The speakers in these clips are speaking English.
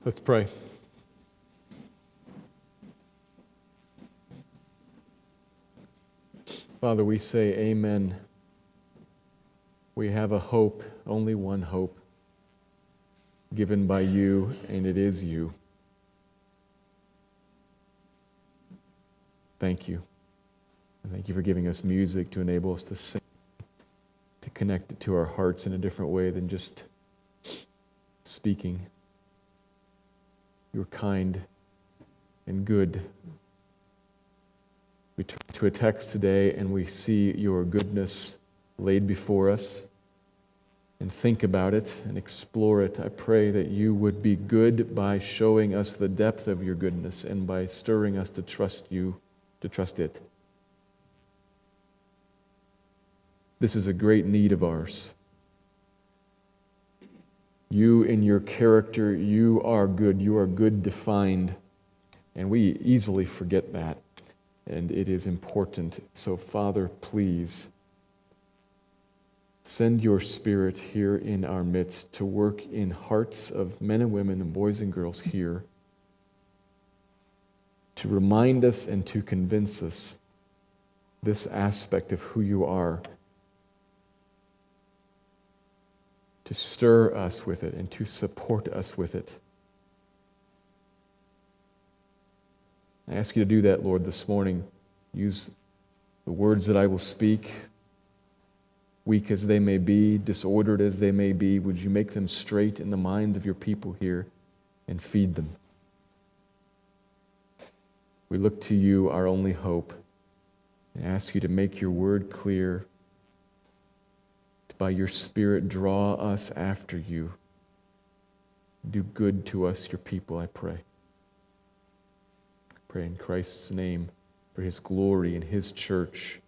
Let's pray. Father, we say amen. We have a hope, only one hope, given by you, and it is you. Thank you. And thank you for giving us music to enable us to sing, to connect it to our hearts in a different way than just speaking. You're kind and good. We turn to a text today and we see your goodness laid before us and think about it and explore it. I pray that you would be good by showing us the depth of your goodness and by stirring us to trust you, to trust it. This is a great need of ours. You in your character, you are good defined, and we easily forget that, and it is important. So Father, please, send your Spirit here in our midst to work in hearts of men and women and boys and girls here, to remind us and to convince us this aspect of who you are, to stir us with it and to support us with it. I ask you to do that, Lord, this morning. Use the words that I will speak, weak as they may be, disordered as they may be. Would you make them straight in the minds of your people here and feed them? We look to you, our only hope, and ask you to make your word clear. By your Spirit, draw us after you. Do good to us, your people, I pray. I pray in Christ's name for his glory and his church,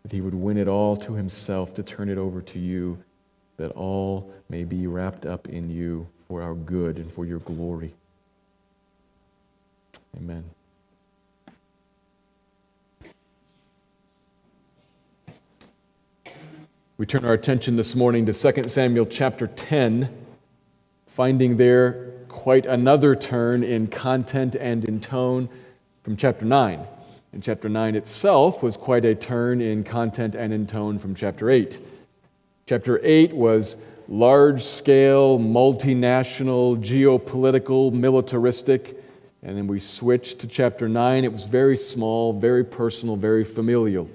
that he would win it all to himself, to turn it over to you, that all may be wrapped up in you for our good and for your glory. Amen. We turn our attention this morning to 2 Samuel chapter 10, finding there quite another turn in content and in tone from chapter 9. And chapter 9 itself was quite a turn in content and in tone from chapter 8. Chapter 8 was large-scale, multinational, geopolitical, militaristic, and then we switched to chapter 9. It was very small, very personal, very familial.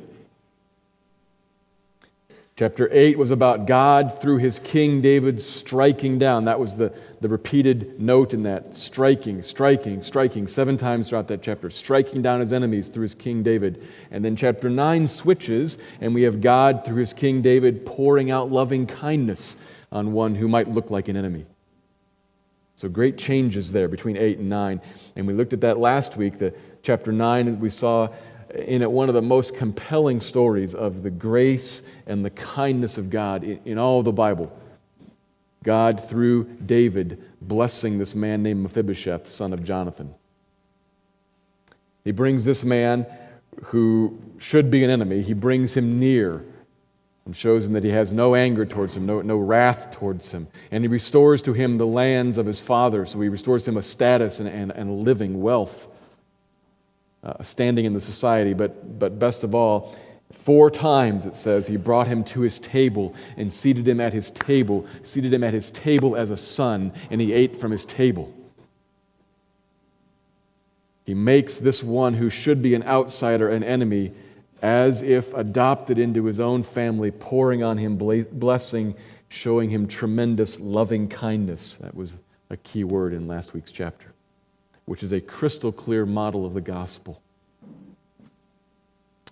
Chapter 8 was about God through his King David striking down. That was the repeated note in that. Striking, 7 times throughout that chapter. Striking down his enemies through his King David. And then chapter 9 switches, and we have God through his King David pouring out loving kindness on one who might look like an enemy. So great changes there between 8 and 9. And we looked at that last week. The chapter 9, we saw in it one of the most compelling stories of the grace and the kindness of God in all the Bible. God, through David, blessing this man named Mephibosheth, son of Jonathan. He brings this man who should be an enemy, he brings him near and shows him that he has no anger towards him, no wrath towards him. And he restores to him the lands of his father, so he restores him a status and living wealth. Standing in the society, but best of all, 4 times it says he brought him to his table and seated him at his table as a son, and he ate from his table. He makes this one who should be an outsider, an enemy, as if adopted into his own family, pouring on him blessing, showing him tremendous loving kindness. That was a key word in last week's chapter, which is a crystal clear model of the gospel.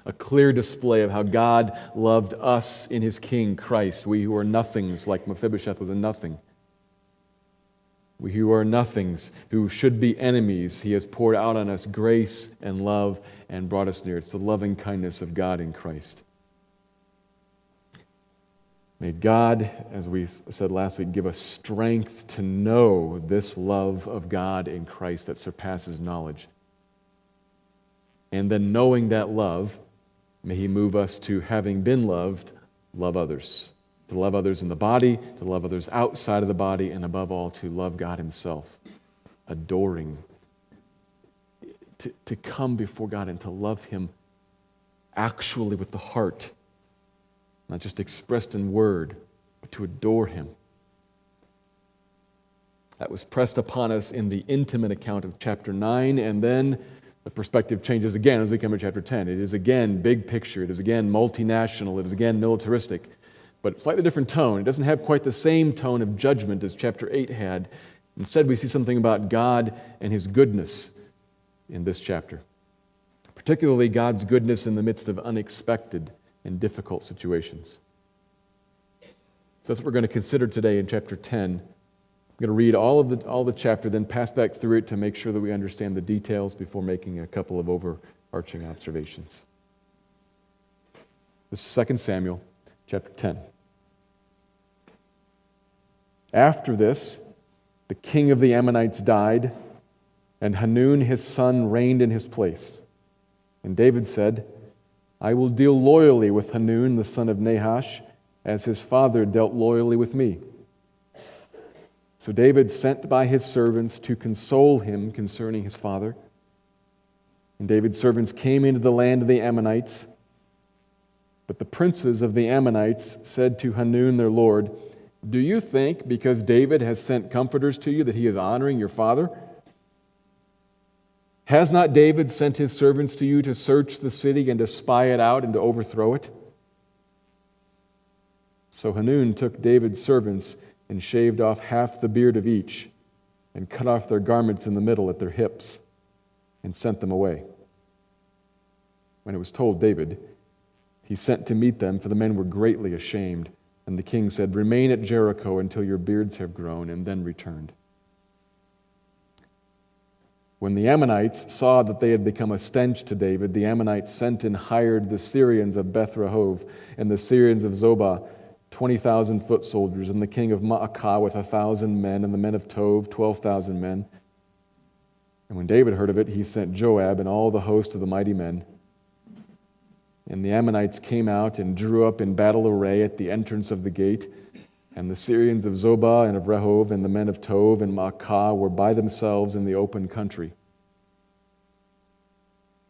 A clear display of how God loved us in his King Christ. We who are nothings, like Mephibosheth was a nothing. We who are nothings, who should be enemies, he has poured out on us grace and love and brought us near. It's the loving kindness of God in Christ. May God, as we said last week, give us strength to know this love of God in Christ that surpasses knowledge. And then knowing that love, may he move us to, having been loved, love others. To love others in the body, to love others outside of the body, and above all, to love God himself. adoring, to come before God and to love Him actually with the heart, not just expressed in word, but to adore Him. That was pressed upon us in the intimate account of chapter 9, and then the perspective changes again as we come to chapter 10. It is again big picture, it is again multinational, it is again militaristic, but slightly different tone. It doesn't have quite the same tone of judgment as chapter 8 had. Instead, we see something about God and His goodness in this chapter, particularly God's goodness in the midst of unexpected and difficult situations. So that's what we're going to consider today in chapter 10. I'm going to read all the chapter, then pass back through it to make sure that we understand the details before making a couple of overarching observations. This is 2 Samuel chapter 10. After this, the king of the Ammonites died, and Hanun his son reigned in his place. And David said, I will deal loyally with Hanun the son of Nahash, as his father dealt loyally with me. So David sent by his servants to console him concerning his father. And David's servants came into the land of the Ammonites. But the princes of the Ammonites said to Hanun their lord, Do you think, because David has sent comforters to you, that he is honoring your father? Has not David sent his servants to you to search the city and to spy it out and to overthrow it? So Hanun took David's servants and shaved off half the beard of each, and cut off their garments in the middle at their hips, and sent them away. When it was told David, he sent to meet them, for the men were greatly ashamed. And the king said, Remain at Jericho until your beards have grown, and then returned. When the Ammonites saw that they had become a stench to David, the Ammonites sent and hired the Syrians of Beth Rehob and the Syrians of Zobah, 20,000 foot soldiers, and the king of Maacah with 1,000 men, and the men of Tov, 12,000 men. And when David heard of it, he sent Joab and all the host of the mighty men. And the Ammonites came out and drew up in battle array at the entrance of the gate. And the Syrians of Zobah and of Rehob and the men of Tov and Maacah were by themselves in the open country.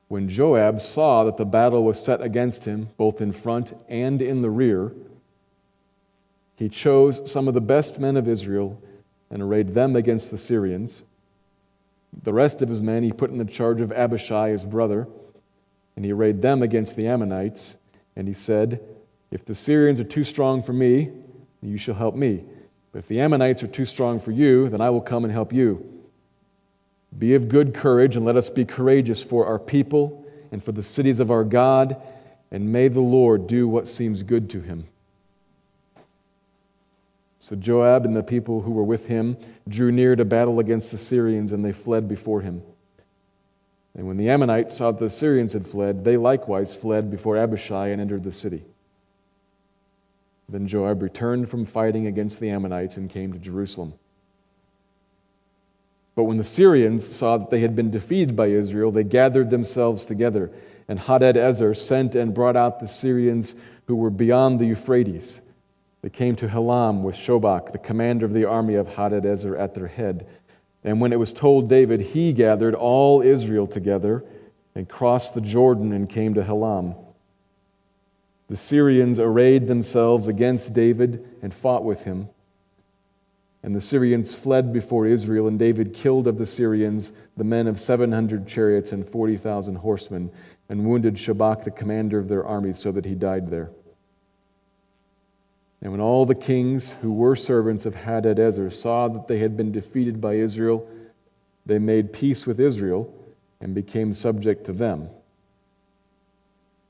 When Joab saw that the battle was set against him, both in front and in the rear, he chose some of the best men of Israel and arrayed them against the Syrians. The rest of his men he put in the charge of Abishai, his brother, and he arrayed them against the Ammonites. And he said, If the Syrians are too strong for me, you shall help me. But if the Ammonites are too strong for you, then I will come and help you. Be of good courage, and let us be courageous for our people and for the cities of our God, and may the Lord do what seems good to him. So Joab and the people who were with him drew near to battle against the Syrians, and they fled before him. And when the Ammonites saw that the Syrians had fled, they likewise fled before Abishai and entered the city. Then Joab returned from fighting against the Ammonites and came to Jerusalem. But when the Syrians saw that they had been defeated by Israel, they gathered themselves together, and Hadadezer sent and brought out the Syrians who were beyond the Euphrates. They came to Helam with Shobach, the commander of the army of Hadadezer, at their head. And when it was told David, he gathered all Israel together and crossed the Jordan and came to Helam. The Syrians arrayed themselves against David and fought with him. And the Syrians fled before Israel, and David killed of the Syrians the men of 700 chariots and 40,000 horsemen, and wounded Shobach, the commander of their army, so that he died there. And when all the kings who were servants of Hadadezer saw that they had been defeated by Israel, they made peace with Israel and became subject to them.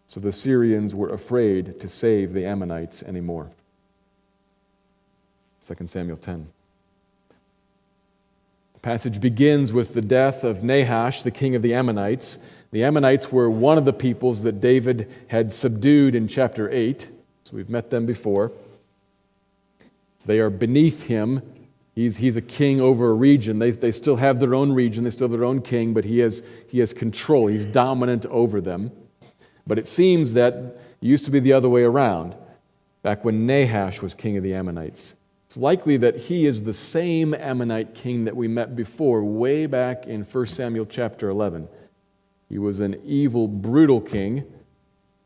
So the Syrians were afraid to save the Ammonites anymore. 2 Samuel 10. The passage begins with the death of Nahash, the king of the Ammonites. The Ammonites were one of the peoples that David had subdued in chapter 8. So we've met them before. They are beneath him. He's a king over a region. They still have their own region. They still have their own king, but he has control. He's dominant over them. But it seems that it used to be the other way around, back when Nahash was king of the Ammonites. It's likely that he is the same Ammonite king that we met before, way back in 1 Samuel chapter 11. He was an evil, brutal king.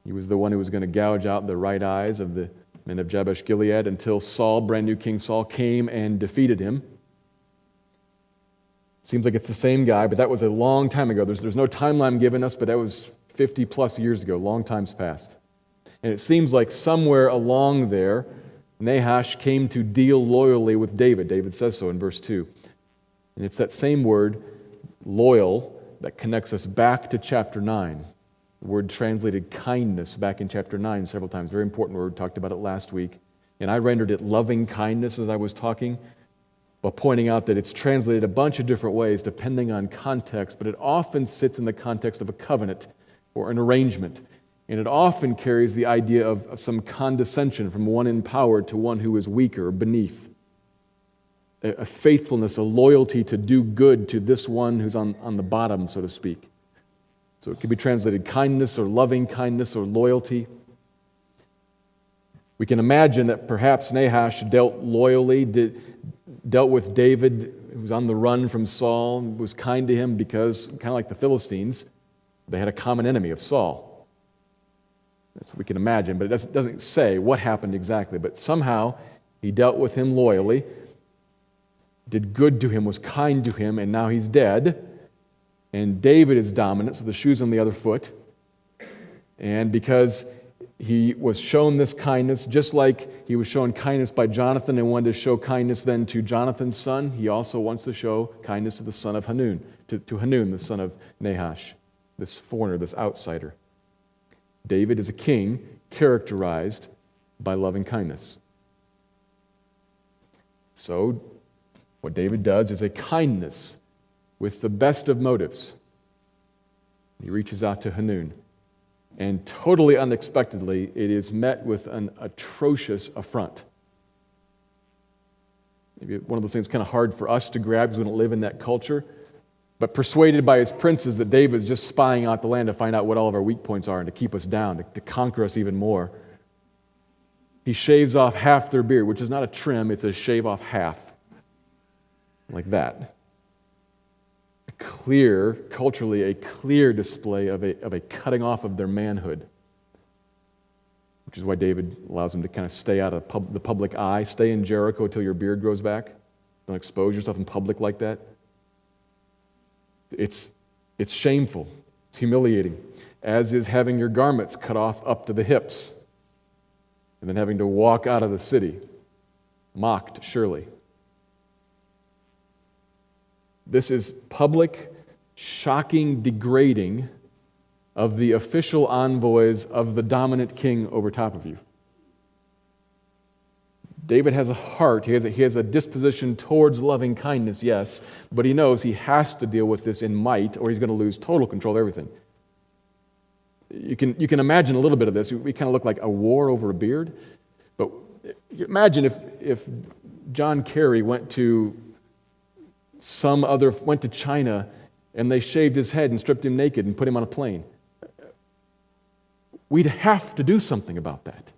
He was the one who was going to gouge out the right eyes of the men of Jabesh Gilead until Saul, brand new King Saul, came and defeated him. Seems like it's the same guy, but that was a long time ago. There's no timeline given us, but that was 50 plus years ago, long times past. And it seems like somewhere along there, Nahash came to deal loyally with David. David says so in verse 2. And it's that same word, loyal, that connects us back to chapter 9. The word translated kindness back in chapter 9 several times. Very important word. We talked about it last week. And I rendered it loving kindness as I was talking, by pointing out that it's translated a bunch of different ways depending on context, but it often sits in the context of a covenant or an arrangement. And it often carries the idea of some condescension from one in power to one who is weaker or beneath. A faithfulness, a loyalty to do good to this one who's on the bottom, so to speak. So it could be translated kindness or loving kindness or loyalty. We can imagine that perhaps Nahash dealt loyally, dealt with David, who was on the run from Saul, was kind to him because, kind of like the Philistines, they had a common enemy of Saul. That's what we can imagine, but it doesn't say what happened exactly. But somehow he dealt with him loyally, did good to him, was kind to him, and now he's dead. And David is dominant, so the shoe's on the other foot. And because he was shown this kindness, just like he was shown kindness by Jonathan and wanted to show kindness then to Jonathan's son, he also wants to show kindness to the son of Hanun, to Hanun, the son of Nahash, this foreigner, this outsider. David is a king characterized by loving kindness. So, what David does is a kindness with the best of motives. He reaches out to Hanun, and totally unexpectedly, it is met with an atrocious affront. Maybe one of those things kind of hard for us to grab because we don't live in that culture. But persuaded by his princes that David's just spying out the land to find out what all of our weak points are and to keep us down, to conquer us even more, he shaves off half their beard, which is not a trim, it's a shave off half. Like that. Culturally, a clear display of a cutting off of their manhood. Which is why David allows them to kind of stay out of the public eye. Stay in Jericho until your beard grows back. Don't expose yourself in public like that. It's shameful. It's humiliating. As is having your garments cut off up to the hips and then having to walk out of the city, mocked surely. This is public, shocking degrading of the official envoys of the dominant king over top of you. David has a heart, he has a disposition towards loving kindness, yes, but he knows he has to deal with this in might or he's going to lose total control of everything. You can imagine a little bit of this. We kind of look like a war over a beard, but imagine if John Kerry went to China and they shaved his head and stripped him naked and put him on a plane. We'd have to do something about that.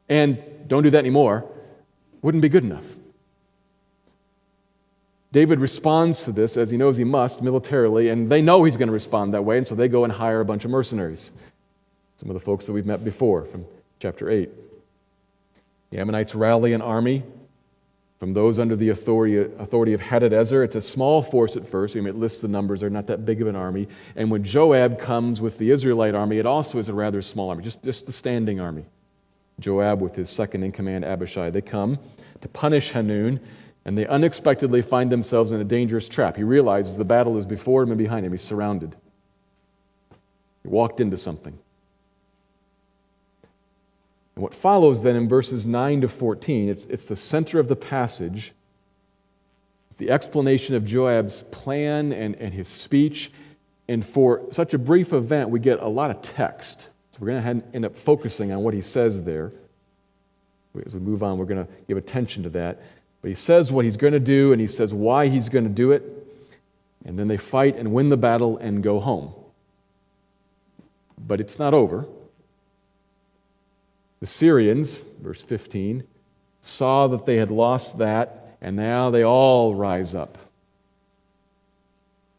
And don't do that anymore, wouldn't be good enough. David responds to this as he knows he must militarily, and they know he's going to respond that way, and so they go and hire a bunch of mercenaries. Some of the folks that we've met before from chapter 8. The Ammonites rally an army from those under the authority of Hadadezer. It's a small force at first. It lists the numbers. They're not that big of an army. And when Joab comes with the Israelite army, it also is a rather small army, just the standing army. Joab with his second-in-command Abishai. They come to punish Hanun, and they unexpectedly find themselves in a dangerous trap. He realizes the battle is before him and behind him. He's surrounded. He walked into something. And what follows then in verses 9 to 14, it's the center of the passage. It's the explanation of Joab's plan and his speech. And for such a brief event, we get a lot of text. So we're going to end up focusing on what he says there. As we move on, we're going to give attention to that. But he says what he's going to do, and he says why he's going to do it. And then they fight and win the battle and go home. But it's not over. The Syrians, verse 15, saw that they had lost that, and now they all rise up.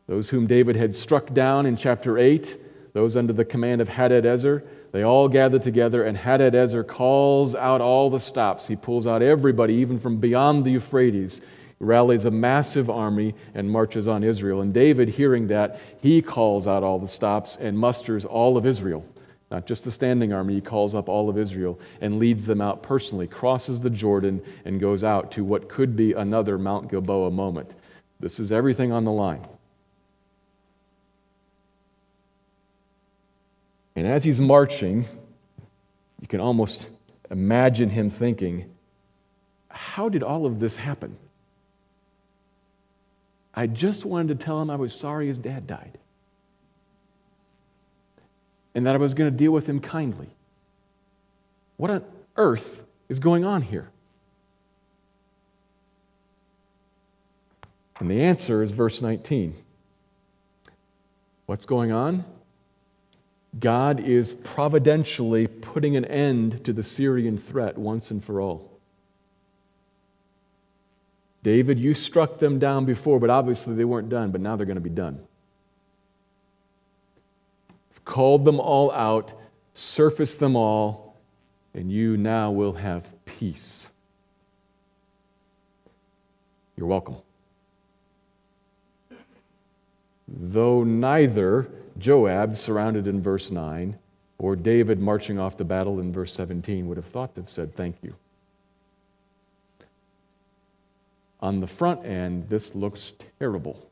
Those whom David had struck down in chapter 8, those under the command of Hadadezer, they all gather together, and Hadadezer calls out all the stops. He pulls out everybody, even from beyond the Euphrates, rallies a massive army and marches on Israel. And David, hearing that, he calls out all the stops and musters all of Israel. Not just the standing army, he calls up all of Israel and leads them out personally, crosses the Jordan, and goes out to what could be another Mount Gilboa moment. This is everything on the line. And as he's marching, you can almost imagine him thinking, how did all of this happen? I just wanted to tell him I was sorry his dad died, and that I was going to deal with him kindly. What on earth is going on here? And the answer is verse 19. What's going on? God is providentially putting an end to the Syrian threat once and for all. David, you struck them down before, but obviously they weren't done, but now they're going to be done. You've called them all out, surfaced them all, and you now will have peace. You're welcome. Though neither Joab, surrounded in verse 9, or David marching off to battle in verse 17 would have thought to have said thank you. On the front end, this looks terrible.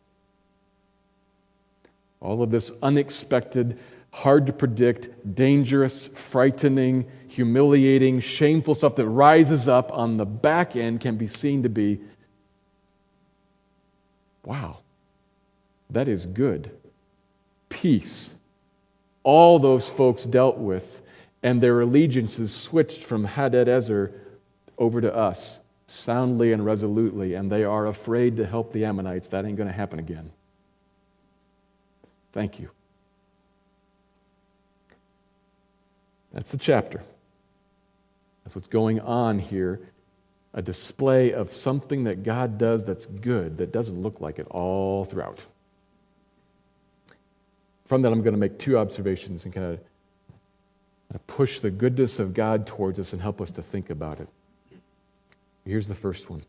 All of this unexpected, hard to predict, dangerous, frightening, humiliating, shameful stuff that rises up on the back end can be seen to be, wow, that is good. Peace. All those folks dealt with, and their allegiances switched from Hadadezer over to us, soundly and resolutely, and they are afraid to help the Ammonites. That ain't going to happen again. Thank you. That's the chapter. That's what's going on here. A display of something that God does that's good, that doesn't look like it all throughout. From that, I'm going to make two observations and kind of push the goodness of God towards us and help us to think about it. Here's the first one.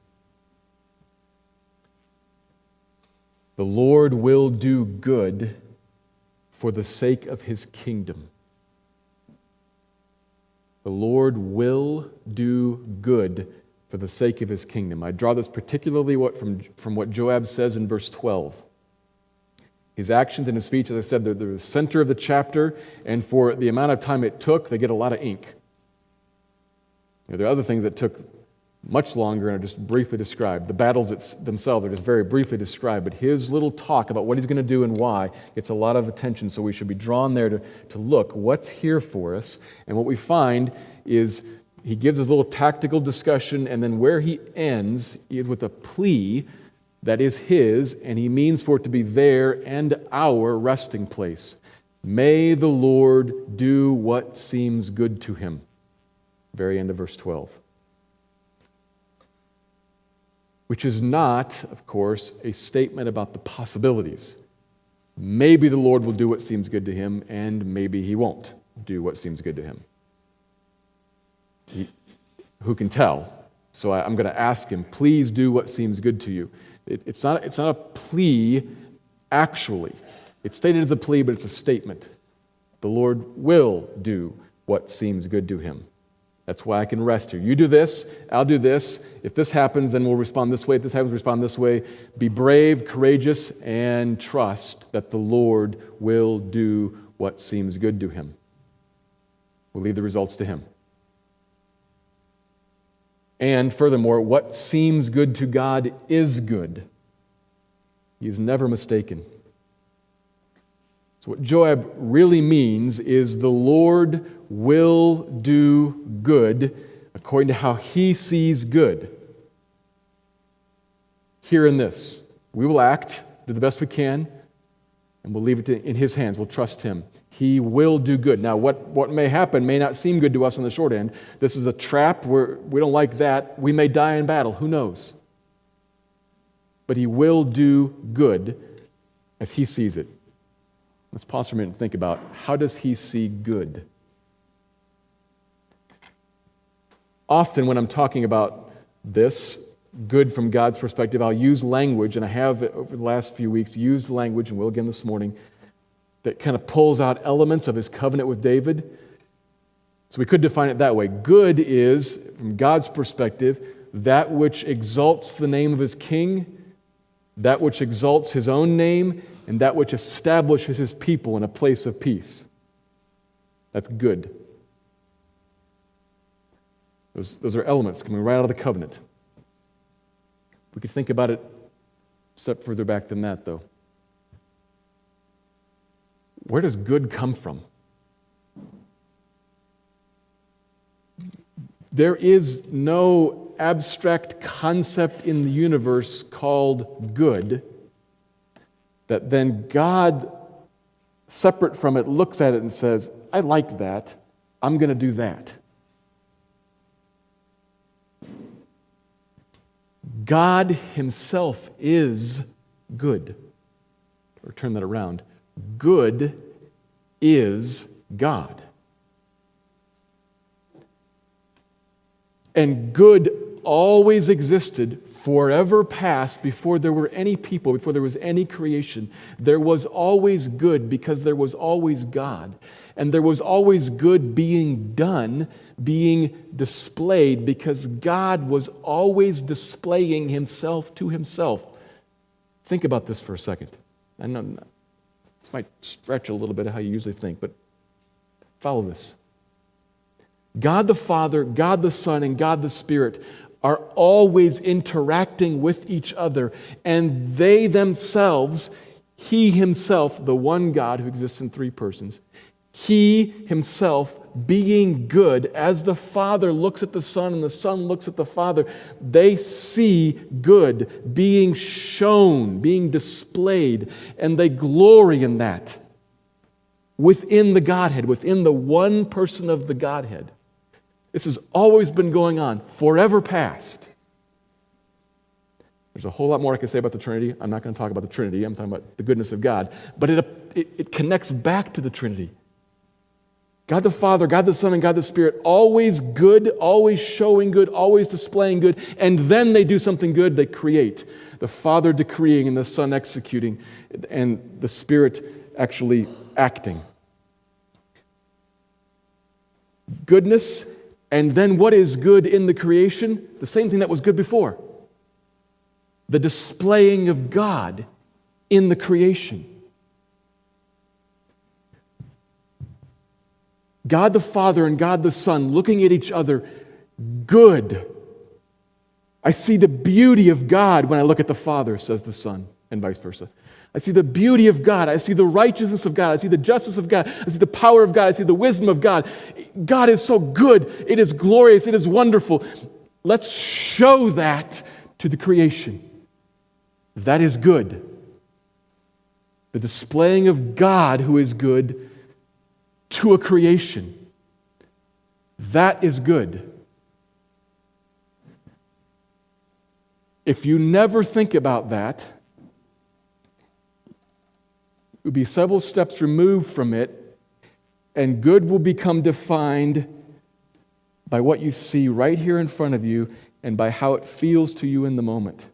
The Lord will do good for the sake of His kingdom. The Lord will do good for the sake of His kingdom. I draw this particularly from what Joab says in verse 12. His actions and his speech, as I said, they're the center of the chapter, and for the amount of time it took, they get a lot of ink. There are other things that took much longer and are just briefly described. The battles themselves are just very briefly described, but his little talk about what he's going to do and why gets a lot of attention, so we should be drawn there to look what's here for us. And what we find is he gives his little tactical discussion, and then where he ends is with a plea that is his, and he means for it to be their and our resting place. May the Lord do what seems good to him. Very end of verse 12. Which is not, of course, a statement about the possibilities. Maybe the Lord will do what seems good to him, and maybe he won't do what seems good to him. Who can tell? So I'm going to ask him, please do what seems good to you. It's not a plea, actually. It's stated as a plea, but it's a statement. The Lord will do what seems good to him. That's why I can rest here. You do this, I'll do this. If this happens, then we'll respond this way. If this happens, respond this way. Be brave, courageous, and trust that the Lord will do what seems good to him. We'll leave the results to him. And furthermore, what seems good to God is good. He is never mistaken. So what Joab really means is the Lord will do good according to how he sees good. Here in this, we will act, do the best we can, and we'll leave it in his hands. We'll trust him. He will do good. Now, what may happen may not seem good to us on the short end. This is a trap where we don't like that. We may die in battle. Who knows? But He will do good as He sees it. Let's pause for a minute and think about, how does He see good? Often when I'm talking about this, good from God's perspective, I'll use language, and I have over the last few weeks used language, and will again this morning, that kind of pulls out elements of His covenant with David. So we could define it that way. Good is, from God's perspective, that which exalts the name of His king, that which exalts His own name, and that which establishes His people in a place of peace. That's good. Those are elements coming right out of the covenant. We could think about it a step further back than that, though. Where does good come from? There is no abstract concept in the universe called good that then God, separate from it, looks at it and says, I like that, I'm going to do that. God Himself is good. Or turn that around. Good is God. And good always existed, forever past, before there were any people, before there was any creation. There was always good because there was always God. And there was always good being done, being displayed, because God was always displaying Himself to Himself. Think about this for a second. I know this might stretch a little bit of how you usually think, but follow this. God the Father, God the Son, and God the Spirit are always interacting with each other, and they themselves, He Himself, the one God who exists in three persons, He Himself being good, as the Father looks at the Son and the Son looks at the Father, they see good being shown, being displayed, and they glory in that within the Godhead, within the one person of the Godhead. This has always been going on, forever past. There's a whole lot more I can say about the Trinity. I'm not going to talk about the Trinity. I'm talking about the goodness of God. But it connects back to the Trinity. God the Father, God the Son, and God the Spirit, always good, always showing good, always displaying good, and then they do something good, they create. The Father decreeing and the Son executing, and the Spirit actually acting. Goodness, and then what is good in the creation? The same thing that was good before. The displaying of God in the creation. God the Father and God the Son looking at each other, good. I see the beauty of God when I look at the Father, says the Son, and vice versa. I see the beauty of God. I see the righteousness of God. I see the justice of God. I see the power of God. I see the wisdom of God. God is so good. It is glorious. It is wonderful. Let's show that to the creation. That is good. The displaying of God who is good to a creation. That is good. If you never think about that, it will be several steps removed from it, and good will become defined by what you see right here in front of you and by how it feels to you in the moment.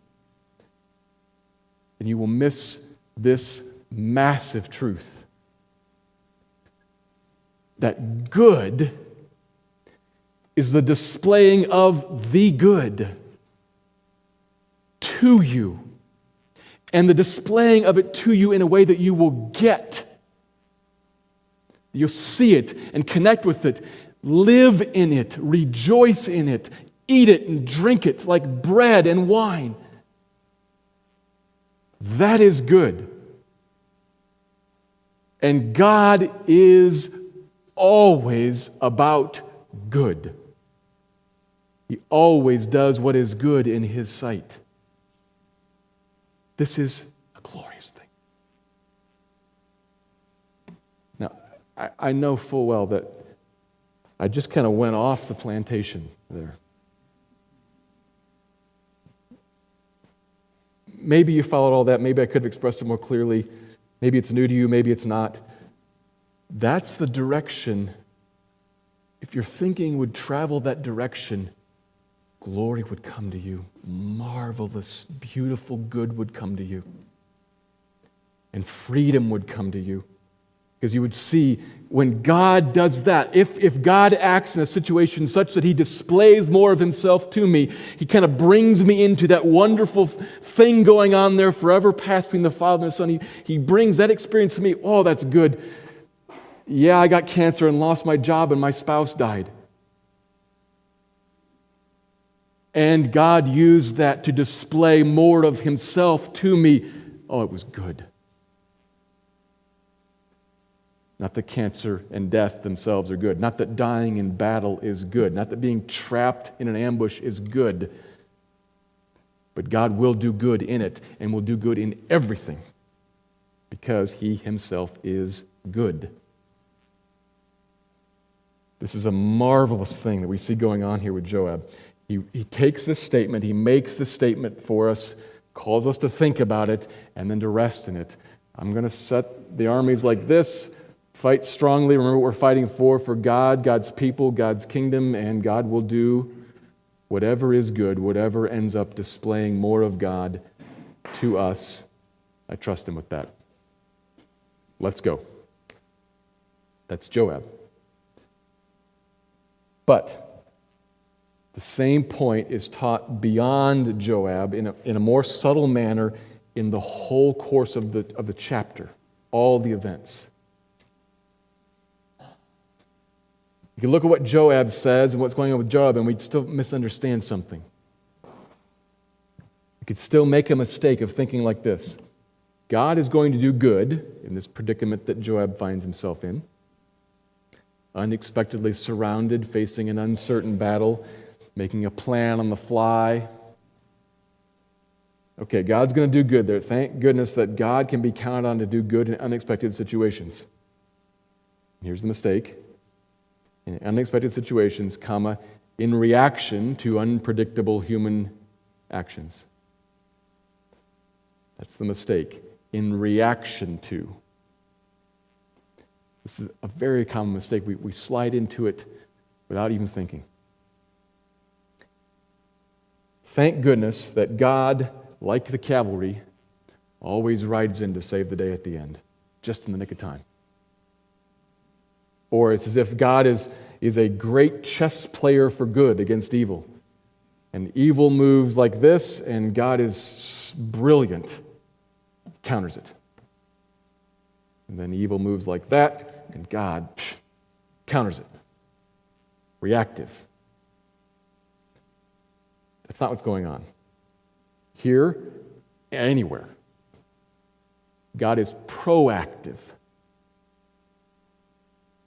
And you will miss this massive truth that good is the displaying of the good to you, and the displaying of it to you in a way that you will get. You'll see it and connect with it, live in it, rejoice in it, eat it and drink it like bread and wine. That is good. And God is always about good. He always does what is good in His sight. This is a glorious thing. Now, I know full well that I just kind of went off the plantation there. Maybe you followed all that. Maybe I could have expressed it more clearly. Maybe it's new to you. Maybe it's not. That's the direction. If your thinking would travel that direction, glory would come to you. Marvelous, beautiful good would come to you. And freedom would come to you. Because you would see when God does that, if God acts in a situation such that He displays more of Himself to me, He kind of brings me into that wonderful thing going on there forever past between the Father and the Son. He brings that experience to me. Oh, that's good. Yeah, I got cancer and lost my job and my spouse died. And God used that to display more of Himself to me. Oh, it was good. Not that cancer and death themselves are good. Not that dying in battle is good. Not that being trapped in an ambush is good. But God will do good in it and will do good in everything because He Himself is good. This is a marvelous thing that we see going on here with Joab. He takes this statement, he makes this statement for us, calls us to think about it, and then to rest in it. I'm going to set the armies like this. Fight strongly. Remember what we're fighting for God, God's people, God's kingdom, and God will do whatever is good, whatever ends up displaying more of God to us. I trust Him with that. Let's go. That's Joab. But the same point is taught beyond Joab in a more subtle manner in the whole course of the chapter, all the events. You can look at what Joab says and what's going on with Joab, and we'd still misunderstand something. We could still make a mistake of thinking like this. God is going to do good in this predicament that Joab finds himself in. Unexpectedly surrounded, facing an uncertain battle, making a plan on the fly. Okay, God's going to do good there. Thank goodness that God can be counted on to do good in unexpected situations. Here's the mistake. In unexpected situations, in reaction to unpredictable human actions. That's the mistake. In reaction to. This is a very common mistake. We slide into it without even thinking. Thank goodness that God, like the cavalry, always rides in to save the day at the end, just in the nick of time. Or it's as if God is a great chess player for good against evil. And evil moves like this, and God is brilliant, counters it. And then evil moves like that, and God counters it. Reactive. That's not what's going on. Here, anywhere. God is proactive.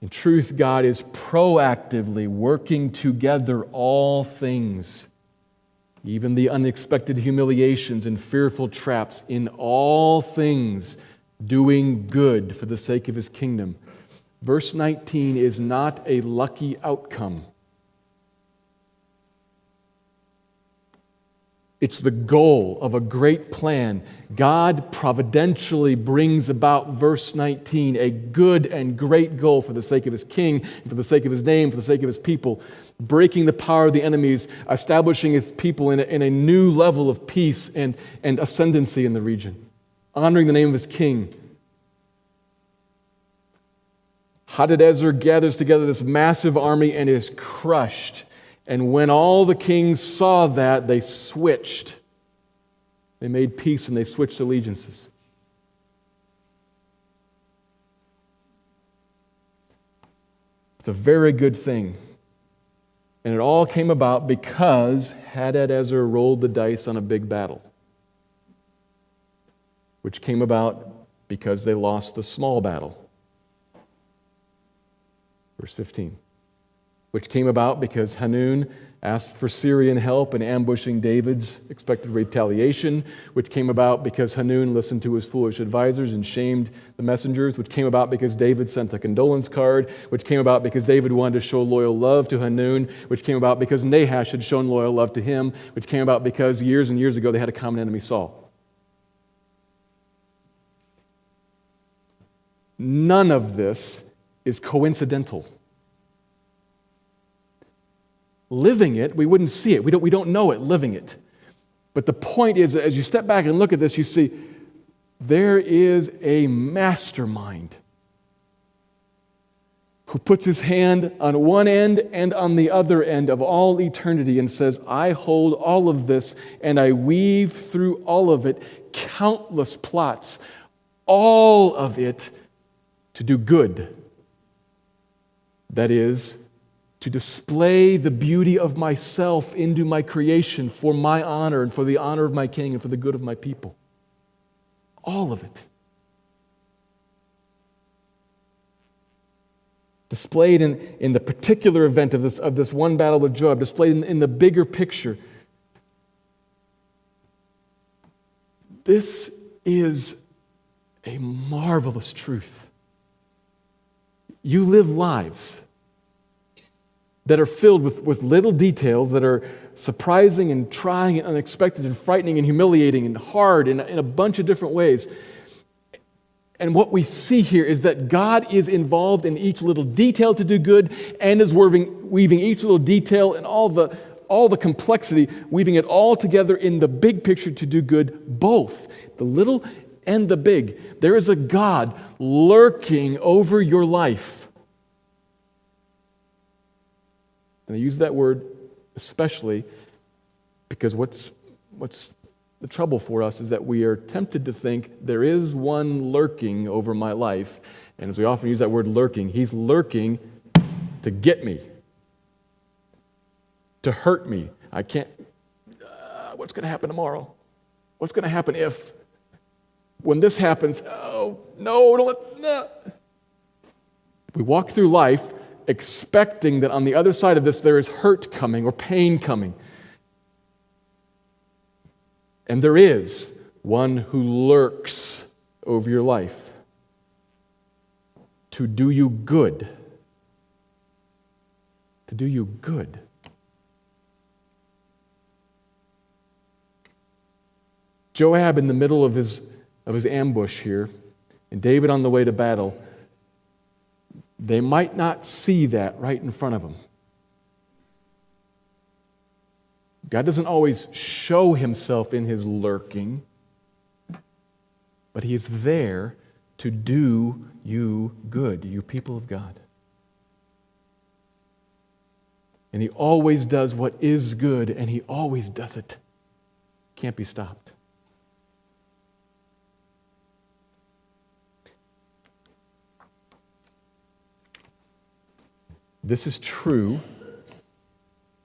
In truth, God is proactively working together all things, even the unexpected humiliations and fearful traps, in all things doing good for the sake of His kingdom. Verse 19 is not a lucky outcome. It's the goal of a great plan. God providentially brings about, verse 19, a good and great goal for the sake of His king, for the sake of His name, for the sake of His people, breaking the power of the enemies, establishing His people in a new level of peace and ascendancy in the region, honoring the name of His king. Hadadezer gathers together this massive army and is crushed. And when all the kings saw that, they switched. They made peace and they switched allegiances. It's a very good thing. And it all came about because Hadadezer rolled the dice on a big battle, which came about because they lost the small battle. Verse 15. Which came about because Hanun asked for Syrian help in ambushing David's expected retaliation, which came about because Hanun listened to his foolish advisors and shamed the messengers, which came about because David sent a condolence card, which came about because David wanted to show loyal love to Hanun, which came about because Nahash had shown loyal love to him, which came about because years and years ago they had a common enemy, Saul. None of this is coincidental. Living it, we wouldn't see it. We don't know it living it. But the point is, as you step back and look at this, you see there is a mastermind who puts his hand on one end and on the other end of all eternity and says, I hold all of this and I weave through all of it countless plots, all of it to do good. That is, to display the beauty of myself into my creation for my honor and for the honor of my King and for the good of my people. All of it. Displayed in the particular event of this one battle with Joab, displayed in the bigger picture. This is a marvelous truth. You live lives that are filled with little details that are surprising and trying and unexpected and frightening and humiliating and hard in a bunch of different ways. And what we see here is that God is involved in each little detail to do good and is weaving each little detail and all the complexity, weaving it all together in the big picture to do good, both the little and the big. There is a God lurking over your life. And I use that word especially because what's the trouble for us is that we are tempted to think there is one lurking over my life. And as we often use that word lurking, he's lurking to get me, to hurt me. I can't, what's going to happen tomorrow? What's going to happen if, when this happens, oh, no. We walk through life expecting that on the other side of this there is hurt coming or pain coming. And there is one who lurks over your life to do you good. To do you good. Joab in the middle of his ambush here, and David on the way to battle, they might not see that right in front of them. God doesn't always show himself in his lurking, but he is there to do you good, you people of God. And he always does what is good, and he always does it. Can't be stopped. This is true,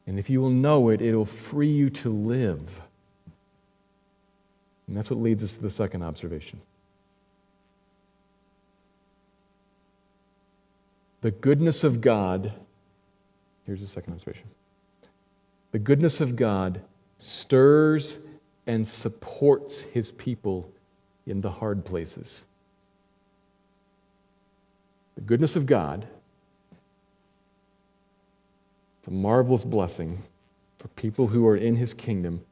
and if you will know it, it'll free you to live. And that's what leads us to the second observation. The goodness of God, here's the second observation. The goodness of God stirs and supports his people in the hard places. The goodness of God, it's a marvelous blessing for people who are in his kingdom.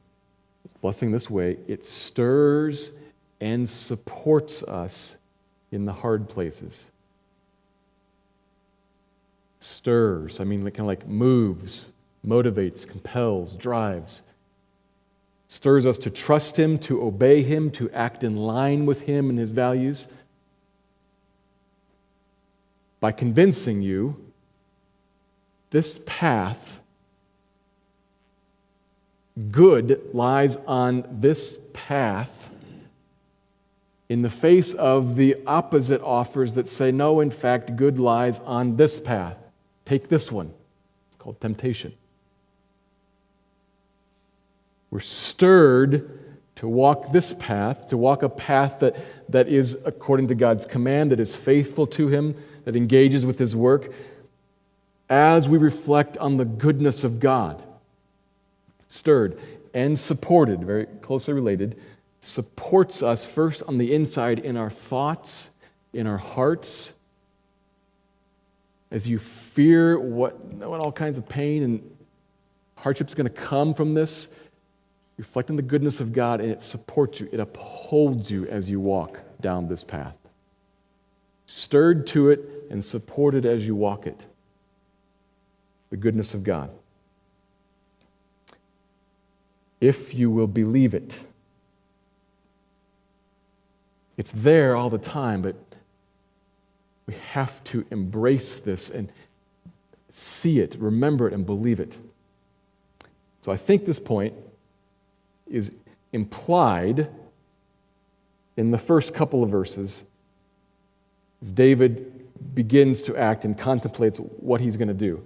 Blessing this way, it stirs and supports us in the hard places. Stirs, kind of like moves, motivates, compels, drives. Stirs us to trust him, to obey him, to act in line with him and his values. By convincing you this path, good lies on this path in the face of the opposite offers that say, no, in fact, good lies on this path. Take this one. It's called temptation. We're stirred to walk this path, to walk a path that is according to God's command, that is faithful to him, that engages with his work, as we reflect on the goodness of God. stirred and supported, very closely related, supports us first on the inside in our thoughts, in our hearts. As you fear what all kinds of pain and hardship is going to come from this, reflect on the goodness of God, and it supports you, it upholds you as you walk down this path. Stirred to it and supported as you walk it. The goodness of God. If you will believe it. It's there all the time, but we have to embrace this and see it, remember it, and believe it. So I think this point is implied in the first couple of verses as David begins to act and contemplates what he's going to do.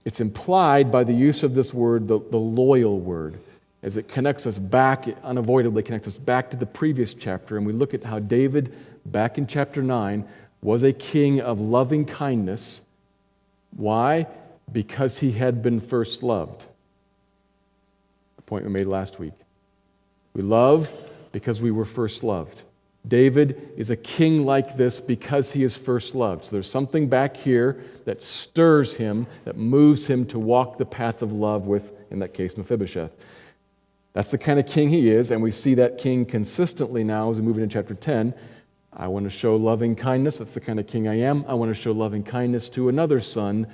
It's implied by the use of this word, the loyal word, as it connects us back, it unavoidably connects us back to the previous chapter, and we look at how David, back in chapter 9, was a king of loving kindness. Why? Because he had been first loved. The point we made last week. We love because we were first loved. David is a king like this because he is first loved. So there's something back here that stirs him, that moves him to walk the path of love with, in that case, Mephibosheth. That's the kind of king he is, and we see that king consistently now as we move into chapter 10. I want to show loving kindness. That's the kind of king I am. I want to show loving kindness to another son,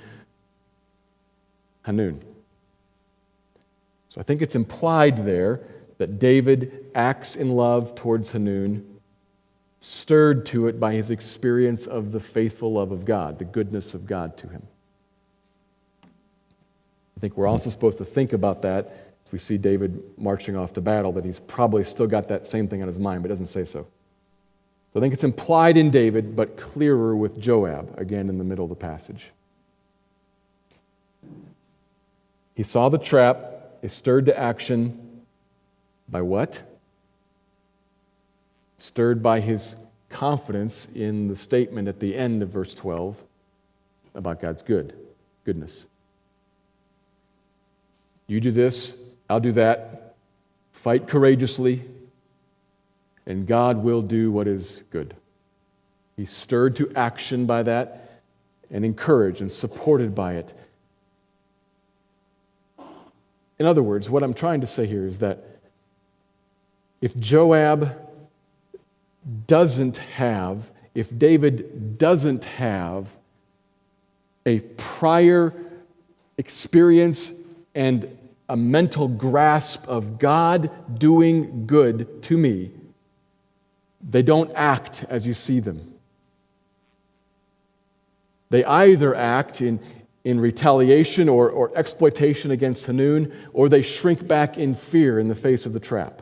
Hanun. So I think it's implied there that David acts in love towards Hanun, stirred to it by his experience of the faithful love of God, the goodness of God to him. I think we're also supposed to think about that as we see David marching off to battle, that he's probably still got that same thing on his mind, but doesn't say so. So I think it's implied in David, but clearer with Joab, again in the middle of the passage. He saw the trap, is stirred to action by what? Stirred by his confidence in the statement at the end of verse 12 about God's goodness. You do this, I'll do that. Fight courageously, and God will do what is good. He's stirred to action by that and encouraged and supported by it. In other words, what I'm trying to say here is that if David doesn't have a prior experience and a mental grasp of God doing good to me, they don't act as you see them. They either act in retaliation or exploitation against Hanun, or they shrink back in fear in the face of the trap.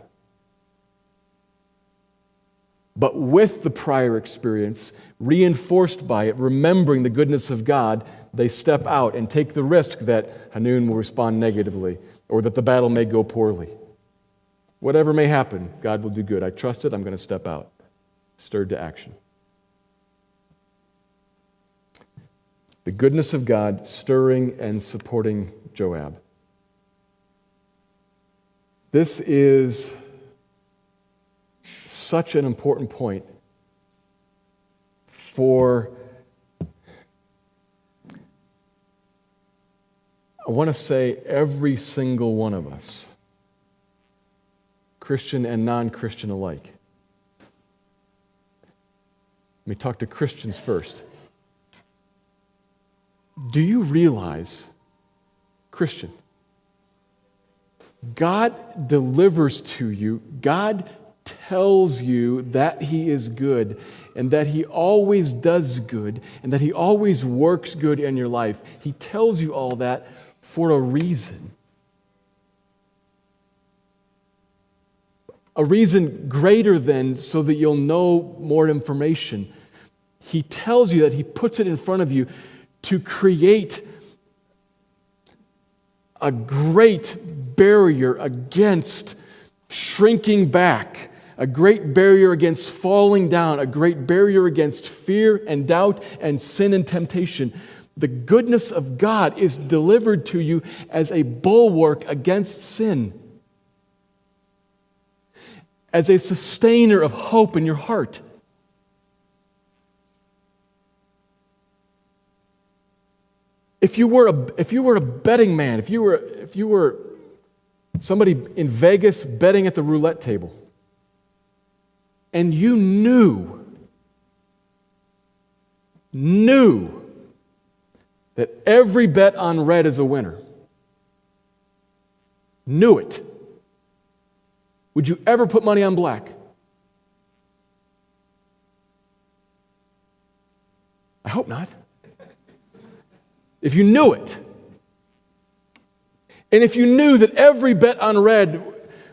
But with the prior experience, reinforced by it, remembering the goodness of God, they step out and take the risk that Hanun will respond negatively or that the battle may go poorly. Whatever may happen, God will do good. I trust it, I'm going to step out. Stirred to action. The goodness of God stirring and supporting Joab. This is such an important point for, I want to say, every single one of us, Christian and non-Christian alike. Let me talk to Christians first. Do you realize, Christian, God delivers to you, God tells you that He is good and that He always does good and that He always works good in your life. He tells you all that for a reason. A reason greater than so that you'll know more information. He tells you that He puts it in front of you to create a great barrier against shrinking back, a great barrier against falling down, a great barrier against fear and doubt and sin and temptation. The goodness of God is delivered to you as a bulwark against sin, as a sustainer of hope in your heart. If you were a betting man, if you were somebody in Vegas betting at the roulette table, and you knew that every bet on red is a winner, knew it, would you ever put money on black? I hope not. If you knew it, and if you knew that every bet on red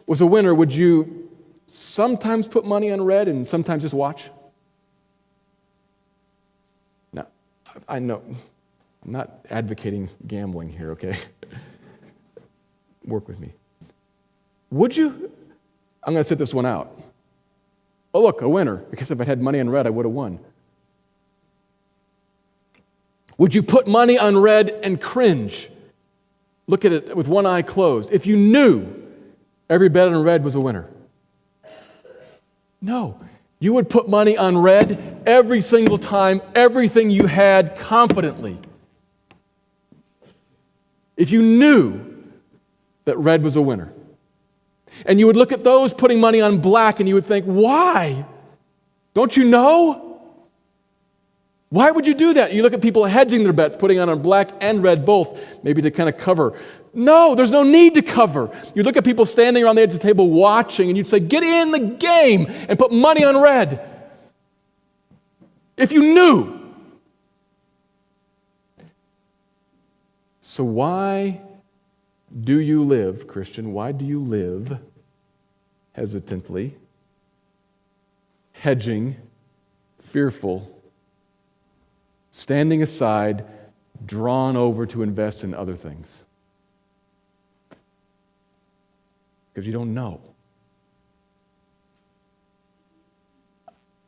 was a winner, would you sometimes put money on red and sometimes just watch? Now, I know, I'm not advocating gambling here, okay? Work with me. Would you? I'm going to sit this one out. Oh, look, a winner, because if I had money on red, I would have won. Would you put money on red and cringe? Look at it with one eye closed. If you knew every bet on red was a winner. No. You would put money on red every single time, everything you had confidently. If you knew that red was a winner. And you would look at those putting money on black and you would think, why? Don't you know? Why would you do that? You look at people hedging their bets, putting on black and red both, maybe to kind of cover. No, there's no need to cover. You look at people standing around the edge of the table watching, and you'd say, get in the game and put money on red. If you knew. So why do you live, Christian? Why do you live hesitantly, hedging, fearful, standing aside, drawn over to invest in other things? Because you don't know.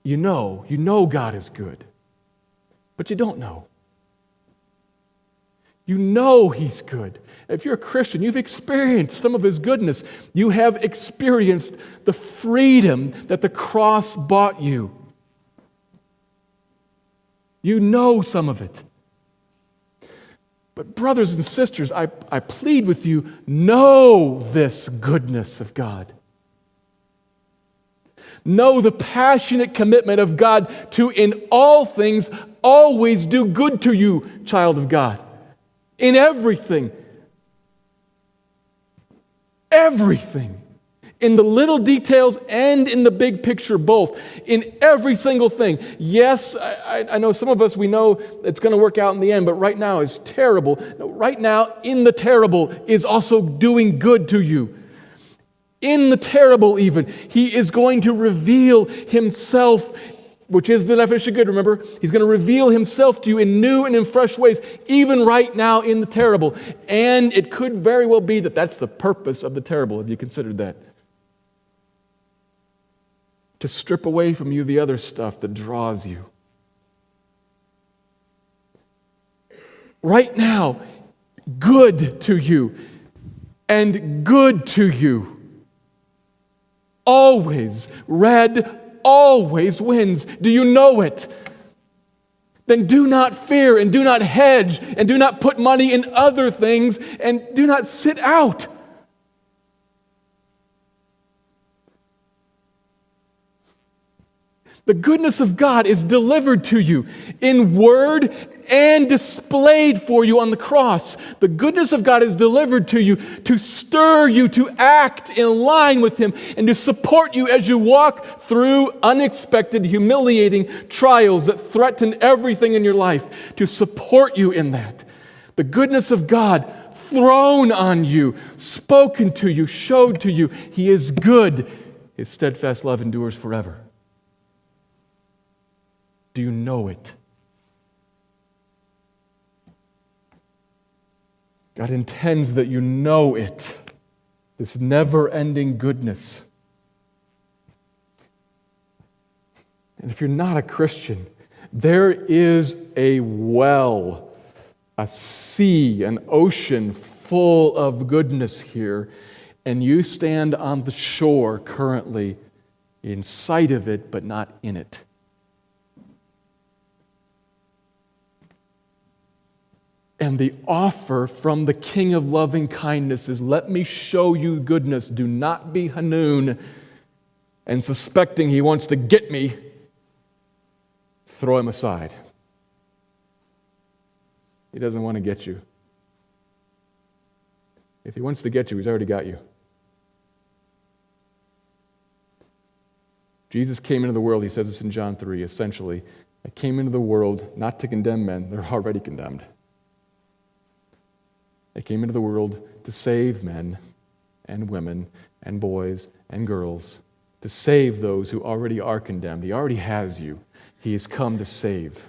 You know God is good, but you don't know. You know He's good. If you're a Christian, you've experienced some of His goodness. You have experienced the freedom that the cross bought you. You know some of it. But brothers and sisters, I plead with you, know this goodness of God. Know the passionate commitment of God to, in all things, always do good to you, child of God. In everything. Everything. In the little details and in the big picture both. In every single thing. Yes, I know some of us, we know it's going to work out in the end, but right now is terrible. Right now, in the terrible is also doing good to you. In the terrible even, He is going to reveal Himself, which is the definition of good, remember? He's going to reveal Himself to you in new and in fresh ways, even right now in the terrible. And it could very well be that that's the purpose of the terrible. Have you considered that? To strip away from you the other stuff that draws you. Right now, good to you and good to you. Always, red always wins. Do you know it? Then do not fear and do not hedge and do not put money in other things and do not sit out. The goodness of God is delivered to you in word and displayed for you on the cross. The goodness of God is delivered to you to stir you to act in line with Him and to support you as you walk through unexpected, humiliating trials that threaten everything in your life, to support you in that. The goodness of God thrown on you, spoken to you, showed to you. He is good. His steadfast love endures forever. Do you know it? God intends that you know it, this never-ending goodness. And if you're not a Christian, there is a well a sea, an ocean full of goodness here, and you stand on the shore currently in sight of it, but not in it. And the offer from the King of loving kindness is, let me show you goodness. Do not be Hanun and suspecting he wants to get me. Throw him aside. He doesn't want to get you. If he wants to get you, he's already got you. Jesus came into the world, he says this in John 3, essentially. I came into the world not to condemn men, they're already condemned. I came into the world to save men and women and boys and girls, to save those who already are condemned. He already has you. He has come to save.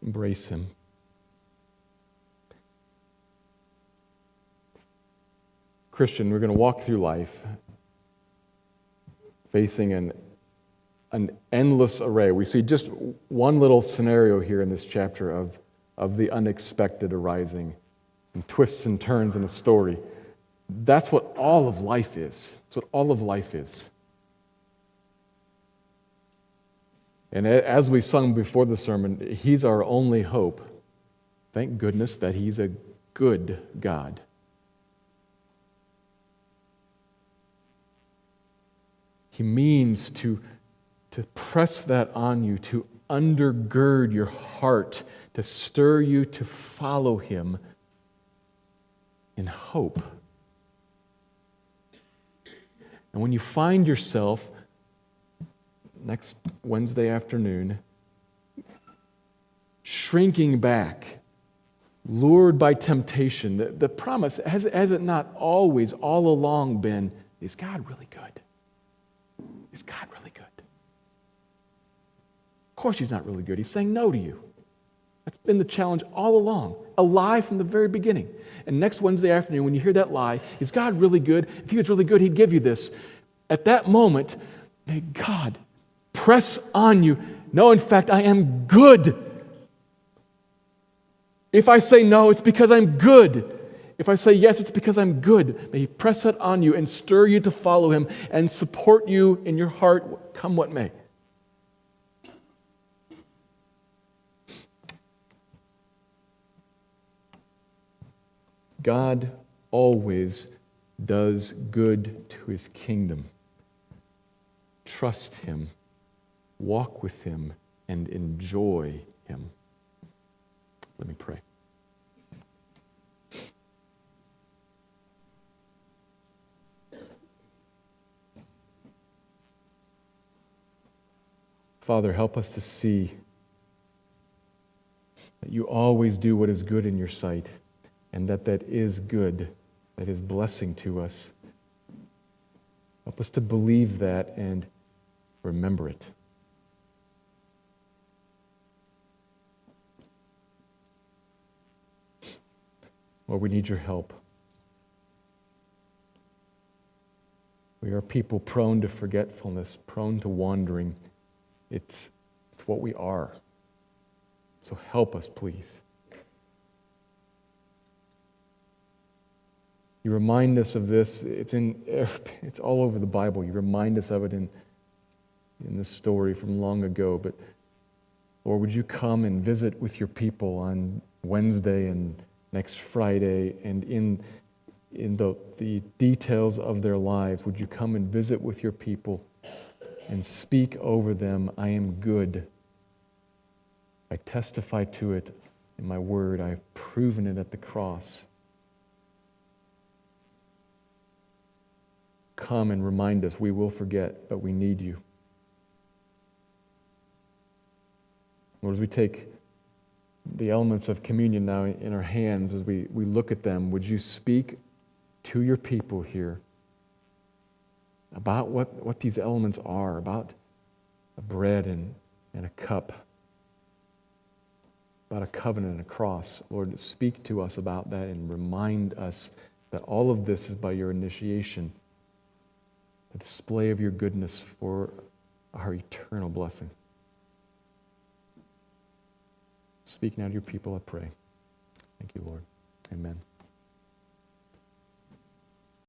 Embrace him. Christian, we're going to walk through life facing an endless array. We see just one little scenario here in this chapter of the unexpected arising and twists and turns in a story. That's what all of life is. That's what all of life is. And as we sung before the sermon, he's our only hope. Thank goodness that he's a good God. He means to press that on you, to undergird your heart, to stir you to follow him in hope. And when you find yourself next Wednesday afternoon shrinking back, lured by temptation, the promise, has it not always, all along been, is God really good? Is God really good? Of course he's not really good. He's saying no to you. That's been the challenge all along. A lie from the very beginning. And next Wednesday afternoon, when you hear that lie, is God really good? If he was really good, he'd give you this. At that moment, may God press on you. No, in fact, I am good. If I say no, it's because I'm good. If I say yes, it's because I'm good. May he press that on you and stir you to follow him and support you in your heart, come what may. God always does good to his kingdom. Trust him, walk with him, and enjoy him. Let me pray. Father, help us to see that you always do what is good in your sight, and that is good, that is blessing to us. Help us to believe that and remember it. Lord, we need your help. We are people prone to forgetfulness, prone to wandering. It's what we are. So help us, please. You remind us of this. It's all over the Bible. You remind us of it in this story from long ago. But Lord, would you come and visit with your people on Wednesday and next Friday, and in the details of their lives, would you come and visit with your people and speak over them, I am good. I testify to it in my word. I have proven it at the cross. Come and remind us. We will forget, but we need you. Lord, as we take the elements of communion now in our hands, as we look at them, would you speak to your people here about what these elements are, about a bread and a cup, about a covenant and a cross. Lord, speak to us about that and remind us that all of this is by your initiation. the display of your goodness for our eternal blessing. Speak now to your people, I pray. Thank you, Lord. Amen.